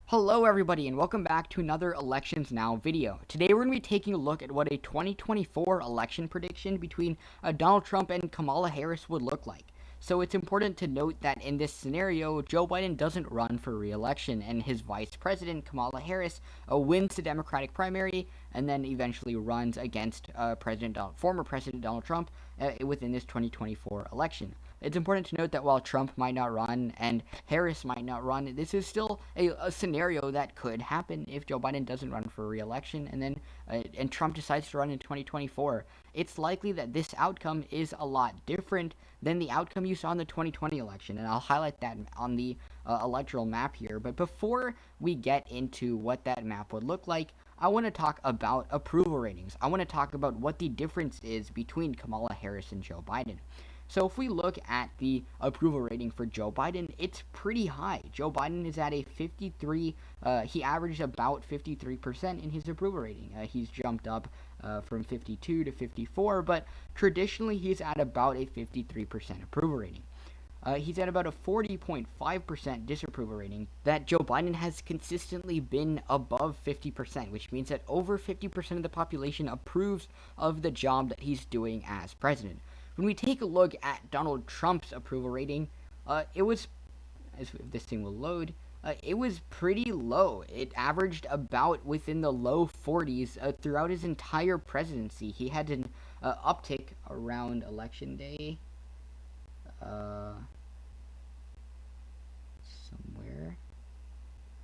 Hello everybody and welcome back to another Elections Now video. Today we're going to be taking a look at what a 2024 election prediction between Donald Trump and Kamala Harris would look like. So it's important to note that in this scenario, Joe Biden doesn't run for re-election and his vice president, Kamala Harris, wins the Democratic primary and then eventually runs against former President Donald Trump within this 2024 election. It's important to note that while Trump might not run and Harris might not run, this is still a scenario that could happen if Joe Biden doesn't run for re-election and Trump decides to run in 2024. It's likely that this outcome is a lot different than the outcome you saw in the 2020 election, and I'll highlight that on the electoral map here. But before we get into what that map would look like, I want to talk about approval ratings. I want to talk about what the difference is between Kamala Harris and Joe Biden. So if we look at the approval rating for Joe Biden, it's pretty high. Joe Biden is at a 53, he averaged about 53% in his approval rating. He's jumped up from 52 to 54, but traditionally he's at about a 53% approval rating. He's at about a 40.5% disapproval rating. That Joe Biden has consistently been above 50%, which means that over 50% of the population approves of the job that he's doing as president. When we take a look at Donald Trump's approval rating, it was, if this thing will load, it was pretty low. It averaged about within the low 40s throughout his entire presidency. He had an uptick around election day, somewhere.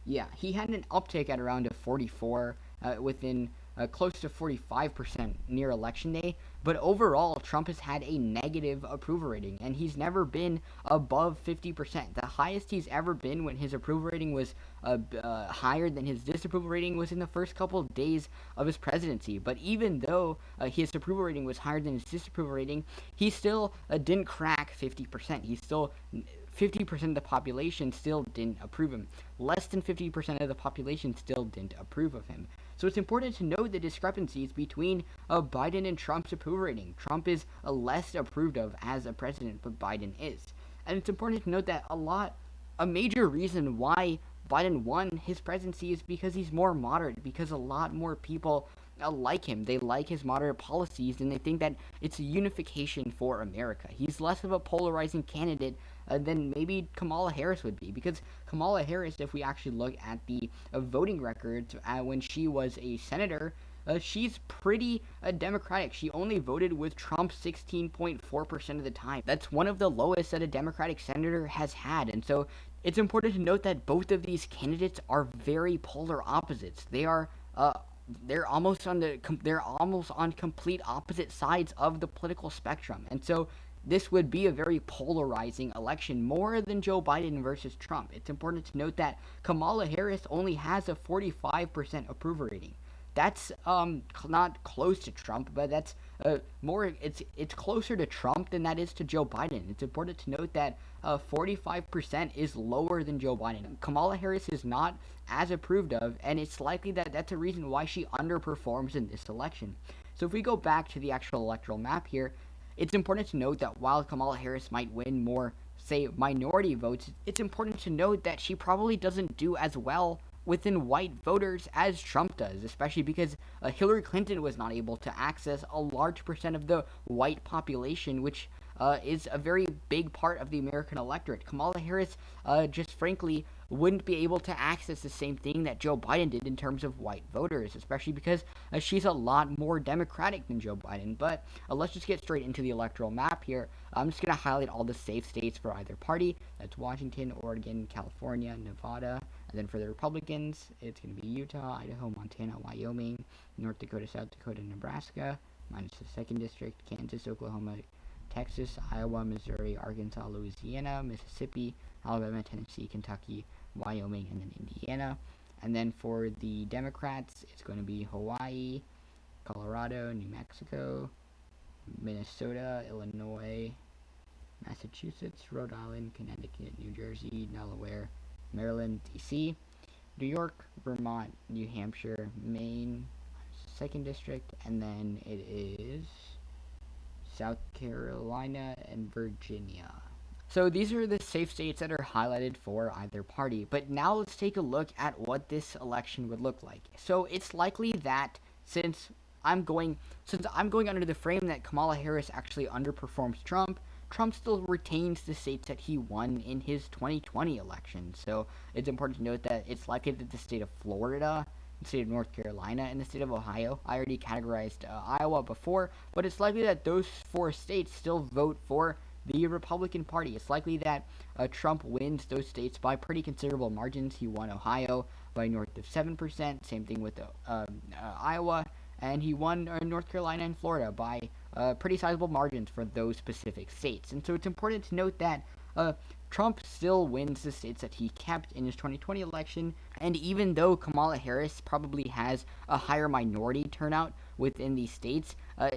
Yeah, he had an uptick at around a 44 within close to 45% near election day, but overall Trump has had a negative approval rating and he's never been above 50%. The highest he's ever been when his approval rating was higher than his disapproval rating was in the first couple of days of his presidency. But even though his approval rating was higher than his disapproval rating, he still didn't crack 50%. He still 50% of the population still didn't approve him. Less than 50% of the population still didn't approve of him. So it's important to note the discrepancies between Biden and Trump's approval rating. Trump is less approved of as a president, but Biden is. And it's important to note that a major reason why Biden won his presidency is because he's more moderate, because a lot more people like him. They like his moderate policies, and they think that it's a unification for America. He's less of a polarizing candidate than maybe Kamala Harris would be, because Kamala Harris, if we actually look at the voting records when she was a senator, she's pretty Democratic. She only voted with Trump 16.4% of the time. That's one of the lowest that a Democratic senator has had, and so it's important to note that both of these candidates are very polar opposites. They're almost on complete opposite sides of the political spectrum, and so this would be a very polarizing election, more than Joe Biden versus Trump. It's important to note that Kamala Harris only has a 45% approval rating. That's not close to Trump, but that's it's closer to Trump than that is to Joe Biden. It's important to note that 45% is lower than Joe Biden. Kamala Harris is not as approved of, and it's likely that that's a reason why she underperforms in this election. So if we go back to the actual electoral map here, it's important to note that while Kamala Harris might win more, say, minority votes, it's important to note that she probably doesn't do as well within white voters as Trump does, especially because Hillary Clinton was not able to access a large percent of the white population, which is a very big part of the American electorate. Kamala Harris, just frankly, wouldn't be able to access the same thing that Joe Biden did in terms of white voters, especially because she's a lot more Democratic than Joe Biden. But let's just get straight into the electoral map here. I'm just going to highlight all the safe states for either party. That's Washington, Oregon, California, Nevada. And then for the Republicans, it's going to be Utah, Idaho, Montana, Wyoming, North Dakota, South Dakota, Nebraska, minus the 2nd District, Kansas, Oklahoma, Texas, Iowa, Missouri, Arkansas, Louisiana, Mississippi, Alabama, Tennessee, Kentucky, Wyoming, and then Indiana. And then for the Democrats, it's going to be Hawaii, Colorado, New Mexico, Minnesota, Illinois, Massachusetts, Rhode Island, Connecticut, New Jersey, Delaware, Maryland, D.C., New York, Vermont, New Hampshire, Maine, 2nd District, and then it is South Carolina and Virginia. So these are the safe states that are highlighted for either party. But now let's take a look at what this election would look like. So it's likely that since I'm going since I'm going under the frame that Kamala Harris actually underperforms Trump, Trump still retains the states that he won in his 2020 election. So it's important to note that it's likely that the state of Florida, the state of North Carolina, and the state of Ohio, I already categorized Iowa before, but it's likely that those four states still vote for the Republican Party. It's likely that Trump wins those states by pretty considerable margins. He won Ohio by north of 7%, same thing with Iowa, and he won North Carolina and Florida by pretty sizable margins for those specific states. And so it's important to note that Trump still wins the states that he kept in his 2020 election, and even though Kamala Harris probably has a higher minority turnout within these states,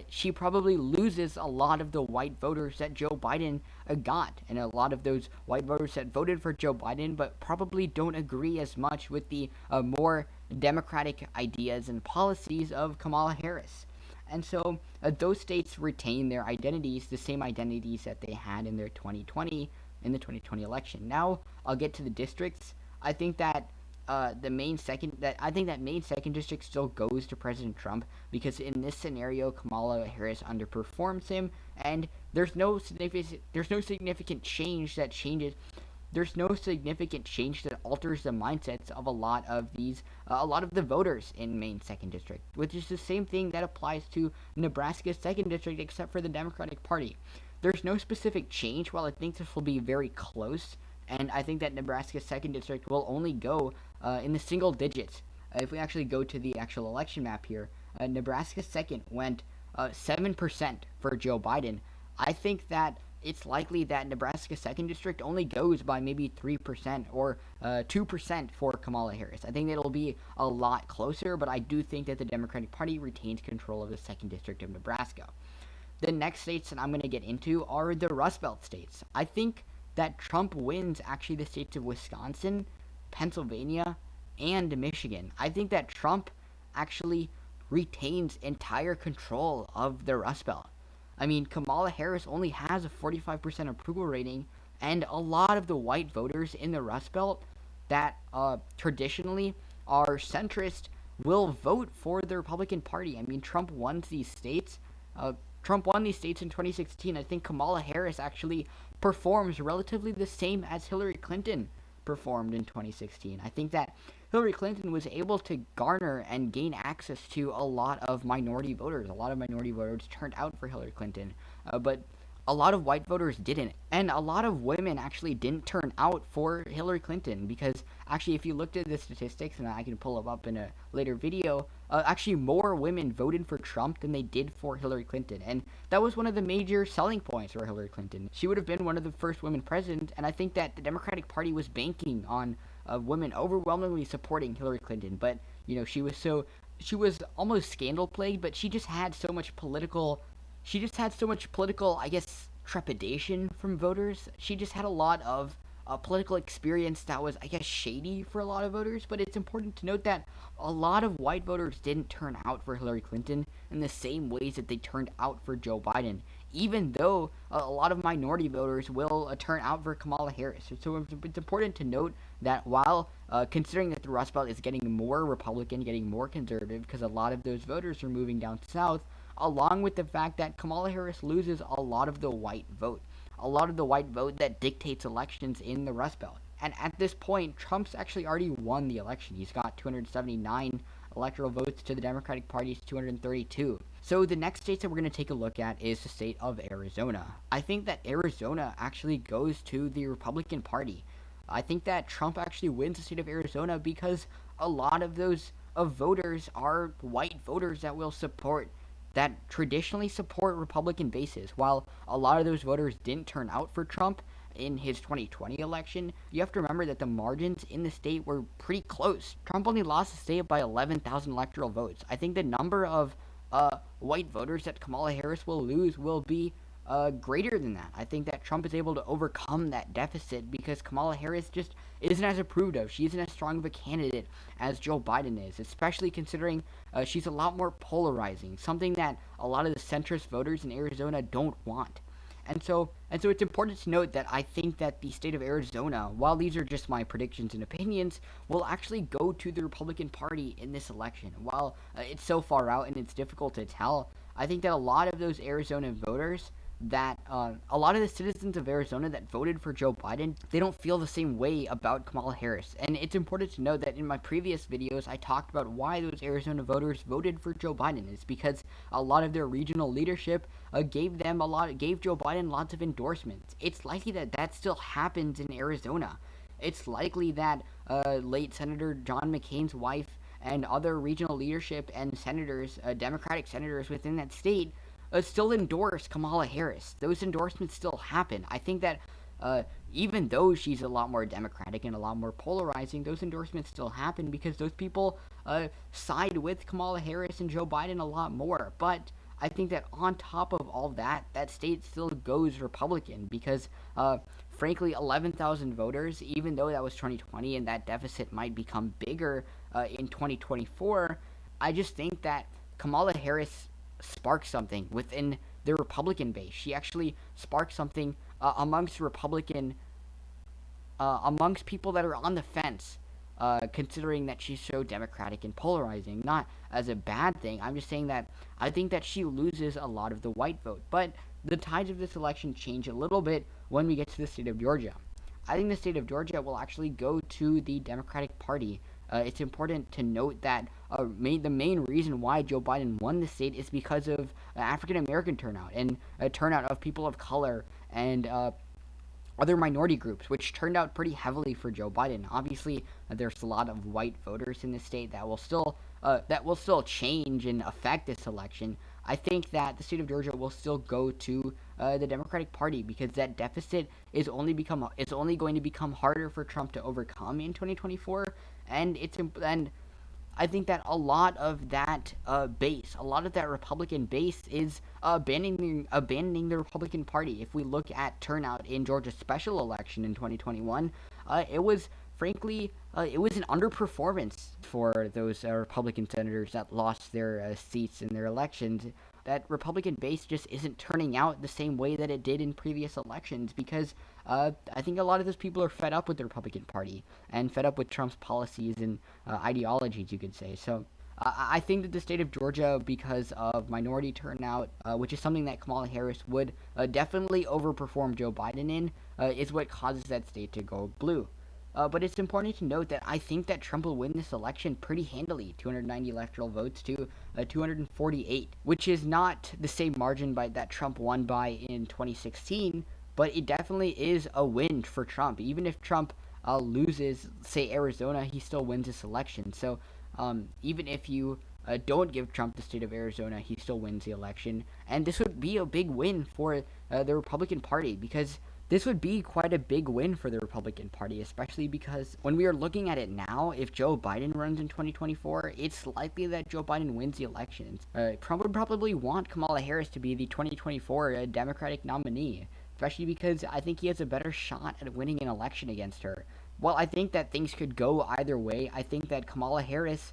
she probably loses a lot of the white voters that Joe Biden got, and a lot of those white voters that voted for Joe Biden but probably don't agree as much with the more democratic ideas and policies of Kamala Harris. And so those states retain their identities, the same identities that they had in their 2020 in the 2020 election. Now I'll get to the districts. I think that main second district still goes to President Trump because in this scenario Kamala Harris underperforms him, and there's no significant change that alters the mindsets of a lot of the voters in Maine second district, which is the same thing that applies to Nebraska's second district except for the Democratic Party. There's no specific change. While I think this will be very close, and I think that Nebraska's second district will only go in the single digits. If we actually go to the actual election map here, Nebraska's second went 7% for Joe Biden. I think that it's likely that Nebraska's second district only goes by maybe 3% or 2% for Kamala Harris. I think it'll be a lot closer, but I do think that the Democratic Party retains control of the second district of Nebraska. The next states that I'm going to get into are the Rust Belt states. I think that Trump wins actually the states of Wisconsin, Pennsylvania, and Michigan. I think that Trump actually retains entire control of the Rust Belt. I mean, Kamala Harris only has a 45% approval rating, and a lot of the white voters in the Rust Belt that traditionally are centrist will vote for the Republican Party. I mean, Trump won these states. Trump won these states in 2016. I think Kamala Harris actually performs relatively the same as Hillary Clinton performed in 2016. I think that Hillary Clinton was able to garner and gain access to a lot of minority voters. A lot of minority voters turned out for Hillary Clinton, but a lot of white voters didn't. And a lot of women actually didn't turn out for Hillary Clinton because actually if you looked at the statistics, and I can pull them up in a later video, actually more women voted for Trump than they did for Hillary Clinton. And that was one of the major selling points for Hillary Clinton. She would have been one of the first women president, and I think that the Democratic Party was banking on women overwhelmingly supporting Hillary Clinton. But, you know, she was almost scandal plagued, but she just had so much political, I guess, trepidation from voters. She just had a lot of political experience that was, I guess, shady for a lot of voters. But it's important to note that a lot of white voters didn't turn out for Hillary Clinton in the same ways that they turned out for Joe Biden, even though a lot of minority voters will turn out for Kamala Harris. So it's important to note that while considering that the Rust Belt is getting more Republican, getting more conservative, because a lot of those voters are moving down south, along with the fact that Kamala Harris loses a lot of the white vote. A lot of the white vote that dictates elections in the Rust Belt. And at this point, Trump's actually already won the election. He's got 279 electoral votes to the Democratic Party's 232. So the next state that we're going to take a look at is the state of Arizona. I think that Arizona actually goes to the Republican Party. I think that Trump actually wins the state of Arizona because a lot of those voters are white voters that traditionally support Republican bases. While a lot of those voters didn't turn out for Trump in his 2020 election, you have to remember that the margins in the state were pretty close. Trump only lost the state by 11,000 electoral votes. I think the number of white voters that Kamala Harris will lose will be greater than that. I think that Trump is able to overcome that deficit because Kamala Harris just isn't as approved of. She isn't as strong of a candidate as Joe Biden is, especially considering she's a lot more polarizing, something that a lot of the centrist voters in Arizona don't want. And so it's important to note that I think that the state of Arizona, while these are just my predictions and opinions, will actually go to the Republican Party in this election. While it's so far out and it's difficult to tell, I think that a lot of those Arizona voters, that a lot of the citizens of Arizona that voted for Joe Biden, they don't feel the same way about Kamala Harris. And it's important to note that in my previous videos, I talked about why those Arizona voters voted for Joe Biden. It's because a lot of their regional leadership gave Joe Biden lots of endorsements. It's likely that that still happens in Arizona. It's likely that late Senator John McCain's wife and other regional leadership and senators, Democratic senators within that state, still endorse Kamala Harris. Those endorsements still happen. I think that even though she's a lot more democratic and a lot more polarizing, those endorsements still happen because those people side with Kamala Harris and Joe Biden a lot more. But I think that on top of all that, that state still goes Republican because, frankly, 11,000 voters, even though that was 2020 and that deficit might become bigger in 2024, I just think that Kamala Harris sparked something within the Republican base. She actually sparked something amongst people that are on the fence, considering that she's so democratic and polarizing. Not as a bad thing. I'm just saying that I think that she loses a lot of the white vote. But the tides of this election change a little bit when we get to the state of Georgia. I think the state of Georgia will actually go to the Democratic Party. It's important to note that the main reason why Joe Biden won the state is because of African American turnout and a turnout of people of color and other minority groups, which turned out pretty heavily for Joe Biden. Obviously, there's a lot of white voters in the state that will still change and affect this election. I think that the state of Georgia will still go to the Democratic Party because that deficit is only going to become harder for Trump to overcome in 2024, and I think that a lot of that a lot of that Republican base is abandoning the Republican Party. If we look at turnout in Georgia's special election in 2021, it was frankly it was an underperformance for those Republican senators that lost their seats in their elections. That Republican base just isn't turning out the same way that it did in previous elections because I think a lot of those people are fed up with the Republican Party and fed up with Trump's policies and ideologies, you could say. So I think that the state of Georgia, because of minority turnout, which is something that Kamala Harris would definitely overperform Joe Biden in, is what causes that state to go blue. But it's important to note that I think that Trump will win this election pretty handily, 290 electoral votes to 248, which is not the same margin that Trump won by in 2016, but it definitely is a win for Trump. Even if Trump loses, say, Arizona, he still wins this election. So even if you don't give Trump the state of Arizona, he still wins the election. And this would be a big win for the Republican Party because this would be quite a big win for the Republican Party, especially because when we are looking at it now, if Joe Biden runs in 2024, it's likely that Joe Biden wins the elections. Trump would probably want Kamala Harris to be the 2024 Democratic nominee, especially because I think he has a better shot at winning an election against her. Well, I think that things could go either way. I think that Kamala Harris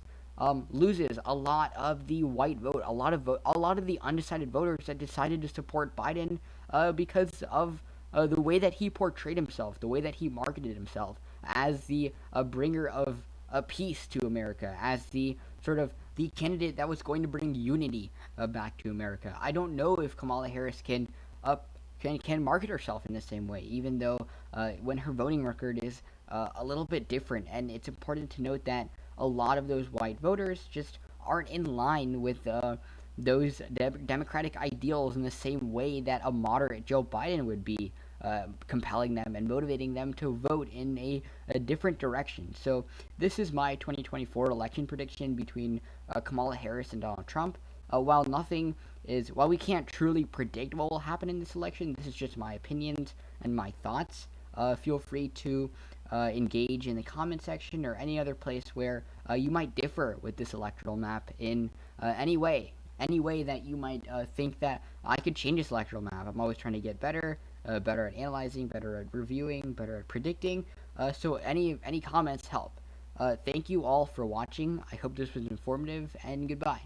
loses a lot of the white vote, a lot of the undecided voters that decided to support Biden because of the way that he portrayed himself, the way that he marketed himself as the bringer of peace to America, as the sort of the candidate that was going to bring unity back to America. I don't know if Kamala Harris can market herself in the same way, even though when her voting record is a little bit different. And it's important to note that a lot of those white voters just aren't in line with those democratic ideals in the same way that a moderate Joe Biden would be, compelling them and motivating them to vote in a different direction. So this is my 2024 election prediction between Kamala Harris and Donald Trump. While we can't truly predict what will happen in this election, this is just my opinions and my thoughts. Feel free to engage in the comment section or any other place where you might differ with this electoral map in any way that you might think that I could change this electoral map. I'm always trying to get better at analyzing, better at reviewing, better at predicting. So any comments help. Thank you all for watching. I hope this was informative, and goodbye.